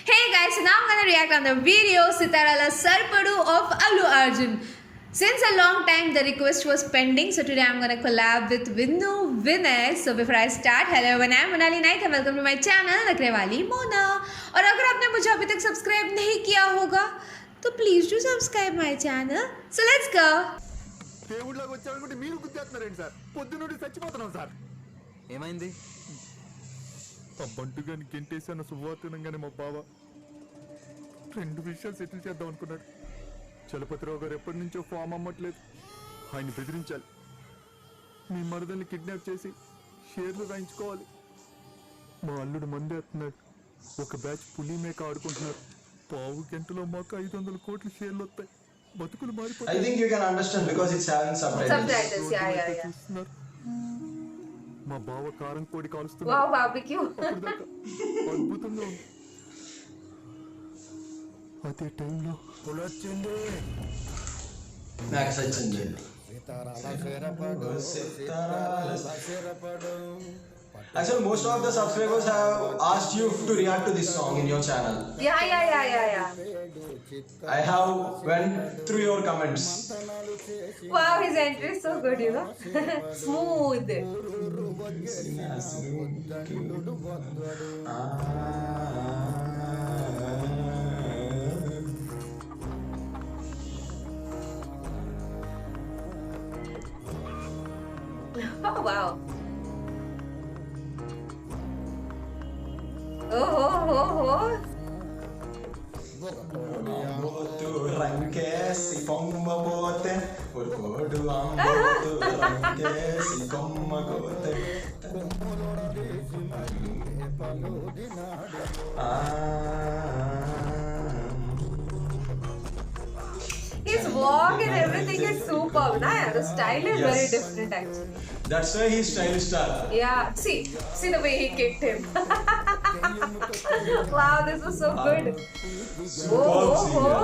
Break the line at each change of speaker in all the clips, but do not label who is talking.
Hey guys, so now I'm gonna react on the video Sitarala Sarpadu of Allu Arjun. Since a long time the request was pending, so today I'm gonna collab with Vinnu Vinay. So before I start, hello everyone, I'm Monali Naik and welcome to my channel नखरे वाली मोना. और अगर आपने मुझे अभी तक subscribe नहीं किया होगा तो please do subscribe my channel. So let's go.
దేవుళ్ళగా వచ్చారనుకుంటే మీరు గుర్తేస్తున్నారండి సార్. పొద్దున్నుండి చచ్చిపోతున్నాం సార్.
ఏమైంది?
ఆ బంటుగాని గెంటేసాను శుభవార్తనంగానే మా బావ 2 విషయాలు సెటిల్ చేద్దాం అనుకున్నాడు. చలపతిరావు గారు ఎప్పటి నుంచో ఫామ్ అమ్మట్లేదు. ఆయన బెదిరించాలి. మీ మరదల్ని కిడ్నాప్ చేసి షేర్లు రాయించుకోవాలి. మా అల్లుడు మందేస్తున్నాడు. ఒక బ్యాచ్ పులి మేక ఆడుకుంటున్నారు. పావు గంటలో మాకు 500 కోట్ల షేర్లు వస్తాయి. బతుకులు మారిపోతాయి.
I think you can understand because it's having subtitles.
Yeah.
మా బావ కారం పొడి కాలుస్తున్నాడు.
Wow, barbecue.
అప్పటిదాకా అద్భుతంగా ఉంది. అదే టైంలో
పులొచ్చింది. నాకు సచ్చింది. Actually, most of the subscribers have asked you to react to this song in your channel.
Yeah.
I have went through your comments.
Wow, his entry is so good, you know. Smooth. Oh wow. Oh.
Ambotu rankesi komma bote, urkodu ambotu rankesi komma gote.
His walk and everything is superb, na? The style is very
Yes.
different actually.
That's why he's stylish star.
Yeah, see the way he kicked him. Wow, this was so good.
Superb singer.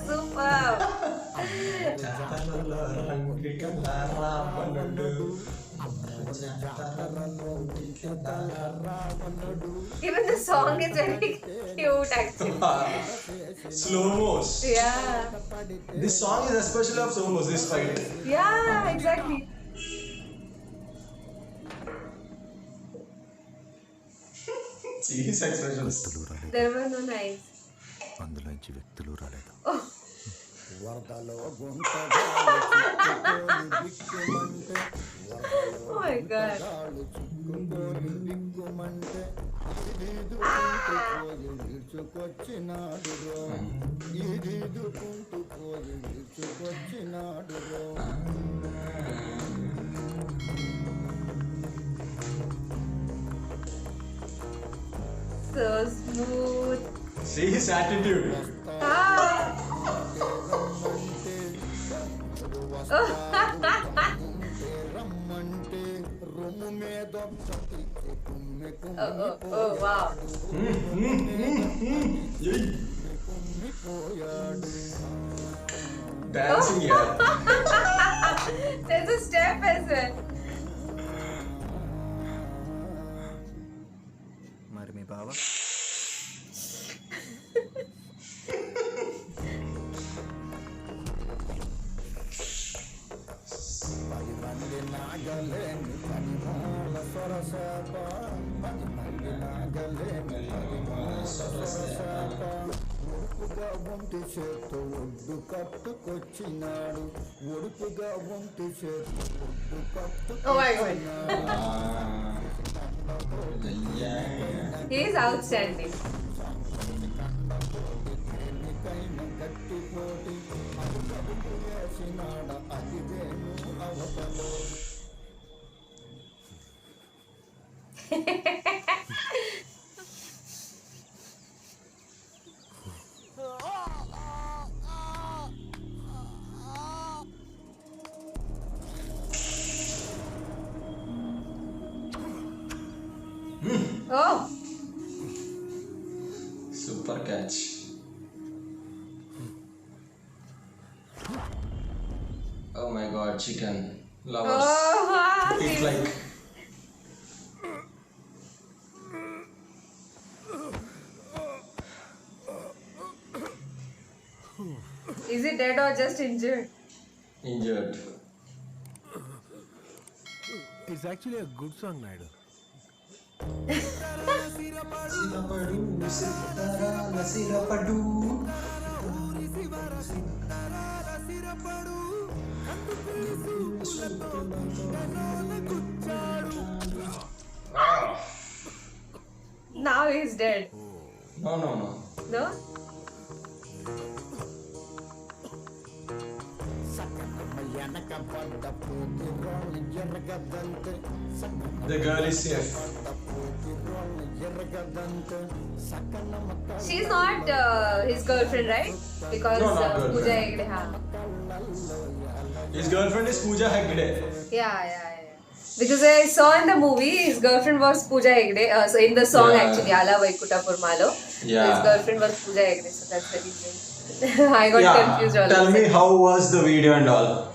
Superb. Even the song is very cute actually.
Slow-mos.
Yeah.
This song is especially of slow-mos, this fight.
Yeah, exactly.
See his expressions.
There were no knives.
అందులోంచి వ్యక్తులు రాలేదు.
Oh my god. So smooth.
See his attitude.
Oh wow.
Dancing here.
There's a step as well.
మరి మీ బావ
ఒంటి చేత్తో ఒడ్డు కట్టుకొచ్చినాడు ఒడుపుగా ఒంటి చేత్తో ఒడ్డు కట్టుకొచ్చినాడు.
He is outstanding.
గట్టి పోటీ అడుగు వేసినాడ అది Venu అవతలో.
Oh.
Super catch. Oh my god, chicken lovers.
Oh,
sounds like.
Is he dead or just injured?
Injured.
It's actually a good song, Naidu.
Now he's dead.
No.
No?
The girl is safe.
She's not his girlfriend, right? Because
No, not
Pooja
girlfriend.
Hegde, हाँ.
His girlfriend is Pooja Hegde.
Yeah. Because I saw in the movie his girlfriend was Pooja Hegde. So in the song
Yeah.
actually, Ala Vaikutapur Malo.
Yeah.
His girlfriend was Pooja Hegde, so that's the reason. I got confused all
Tell
of a
me
sudden.
how was the video and all.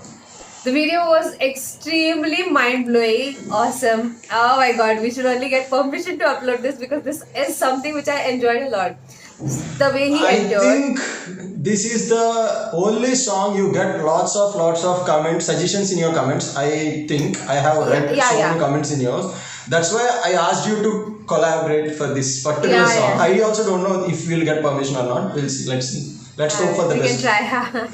The video was extremely mind-blowing, awesome. Oh my god, we should only get permission to upload this because this is something which I enjoyed a lot. The way he
I
entered.
think this is the only song you get lots of comments, suggestions in your comments. I think I have read
Yeah,
so
yeah.
many comments in yours. That's why I asked you to collaborate for this particular
Yeah,
song.
yeah.
I also don't know if we'll get permission or not. We'll see. Let's see. Let's hope for the
We
best.
can try.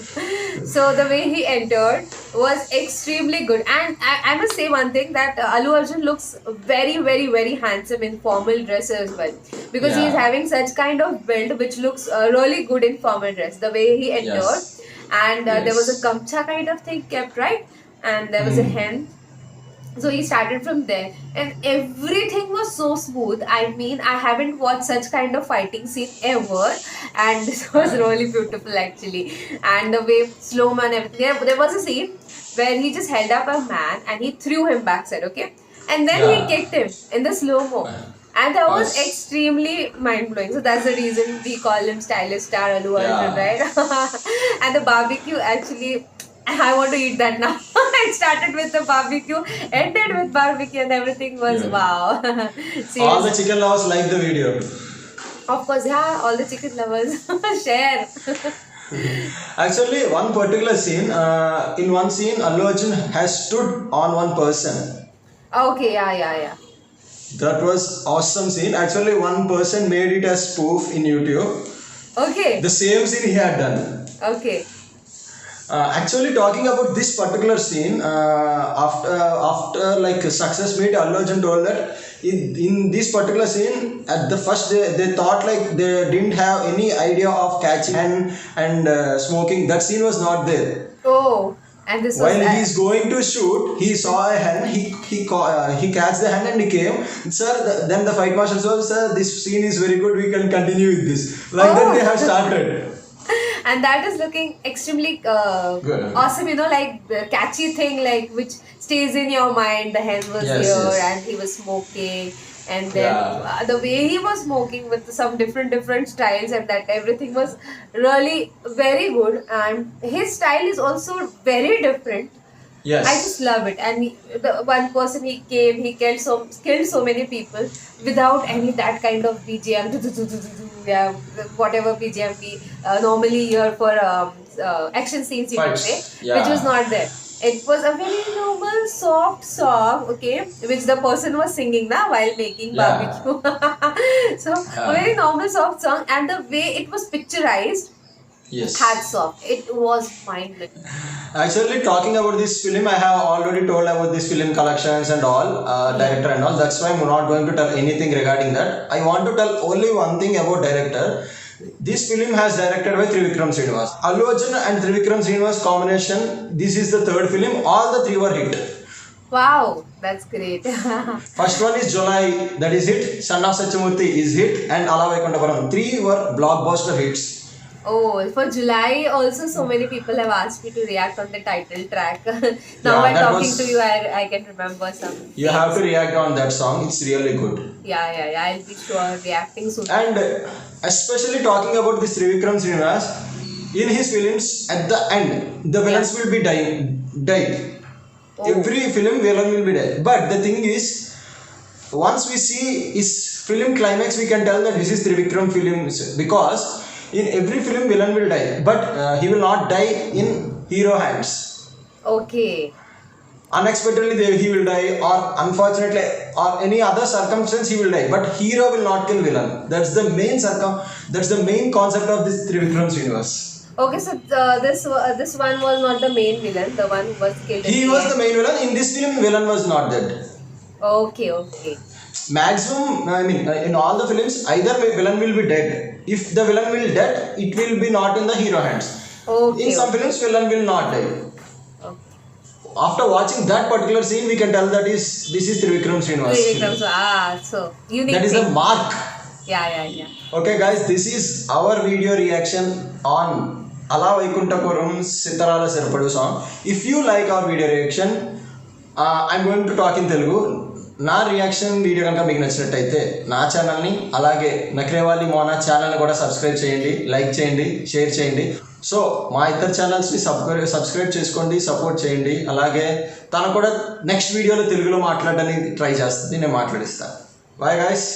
So the way he entered was extremely good, and I must say one thing that Allu Arjun looks very, very, very handsome in formal dress as well, because he is
Yeah.
having such kind of build which looks really good in formal dress. The way he entered,
Yes.
and there was a
Yes.
gamcha kind of thing kept, right, and there was a hen. So he started from there, and everything was so smooth. I mean, I haven't watched such kind of fighting scene ever, and this was really beautiful actually. And the way slow mo and everything. There was a scene where he just held up a man and he threw him backside, okay, and then
Yeah.
he kicked him in the slow mo. And that was
Yes.
extremely mind blowing. So that's the reason we call him stylish star Allu Arjun,
Yeah.
right? And the barbecue actually, I want to eat that now. It started with the barbecue, ended with barbecue, and everything was
Yeah.
wow.
All the
Seriously.
chicken lovers like the video.
Of course, yeah, all the chicken lovers share.
Actually, one particular scene, in one scene, Allu Arjun has stood on one person.
Okay, yeah.
That was awesome scene. Actually, one person made it as spoof in YouTube.
Okay,
The same scene he had done.
okay.
Actually, talking about this particular scene, after like success meet, Allu Arjun told that in this particular scene, at the first they thought like they didn't have any idea of catching and smoking. That scene was not there.
Oh, and this was
While he is going to shoot, he saw a hen. He catched the hen and he came. Sir, then the fight marshal said, "Sir, this scene is very good. We can continue with this." Like that, they have started.
and that is looking extremely
Good.
awesome, like the catchy thing, like which stays in your mind. The hen was
Yes,
here
yes.
and he was smoking, and then
Yeah.
the way he was smoking with some different styles, and that everything was really very good. And his style is also very different.
Yes.
I just love it. And the one person he came, he killed so many people without any that kind of BGM. Yeah, whatever BGM we normally hear for action scenes, you can
Fights.
say,
Yeah.
which was not there. It was a very normal, soft song, okay, which the person was singing now while making
Yeah.
barbecue. So a very normal, soft song, and the way it was picturized,
Yes.
hats off. It was mind blowing.
Actually, talking about this film, I have already told about this film collections and all, director and all. That's why I'm not going to tell anything regarding that. I want to tell only one thing about director. This film has directed by Trivikram Srinivas. Allu Arjun and Trivikram Srinivas combination. This is the third film. All the three were hit.
Wow, that's great.
First one is July, that is hit. Son of Satchamurthy is hit, and Ala Vaikuntapuram. Three were blockbuster hits.
Oh, for July also so many people have asked me to react on the title track. Now
Yeah,
while
that
talking
was-
to you, I can remember some.
You have to react on that song. It's really good.
Yeah. I'll be sure reacting soon.
And especially talking about this Trivikram Srinivas, in his films, at the end, the villains will be die. Every film villain will be dead. But the thing is, once we see his film climax, we can tell that this is Trivikram films, because in every film villain will die, but he will not die in hero hands.
Okay.
Unexpectedly he will die, or unfortunately or any other circumstance he will die, but hero will not kill villain. That's the main concept of this Trivikram's universe.
Okay, so this one was not the main villain, the one who was killed.
He was the main villain. In this film villain was not dead.
Okay.
Maximum, I mean, in all the films, either villain will be dead. If the villain will dead, it will be not in the hero hands.
Okay.
In some films, villain will not die.
Okay.
After watching that particular scene, we can tell that this is Trivikram Srinivas.
So unique.
That is the mark.
Yeah.
Okay, guys, this is our video reaction on Ala Vaikuntapuram Sitarala Serpadu song. If you like our video reaction, I'm going to talk in Telugu. నా reaction video కనుక మీకు నచ్చినట్టయితే నా ఛానల్ని, అలాగే నక్రేవాలి మోనా ఛానల్ని కూడా subscribe చేయండి, లైక్ చేయండి, షేర్ చేయండి. సో మా ఇద్దరు ఛానల్స్ని సబ్స్క్రైబ్ చేసుకోండి, సపోర్ట్ చేయండి. అలాగే తను కూడా నెక్స్ట్ వీడియోలో తెలుగులో మాట్లాడడానికి ట్రై చేస్తుంది, నేను మాట్లాడిస్తాను. Bye guys.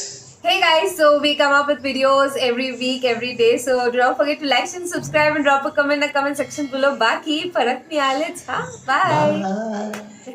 Hey guys, so we come up with videos every week, every day. So don't forget to like and subscribe and drop a comment in the comment section below. Baki, parak ni alets, ha? Bye.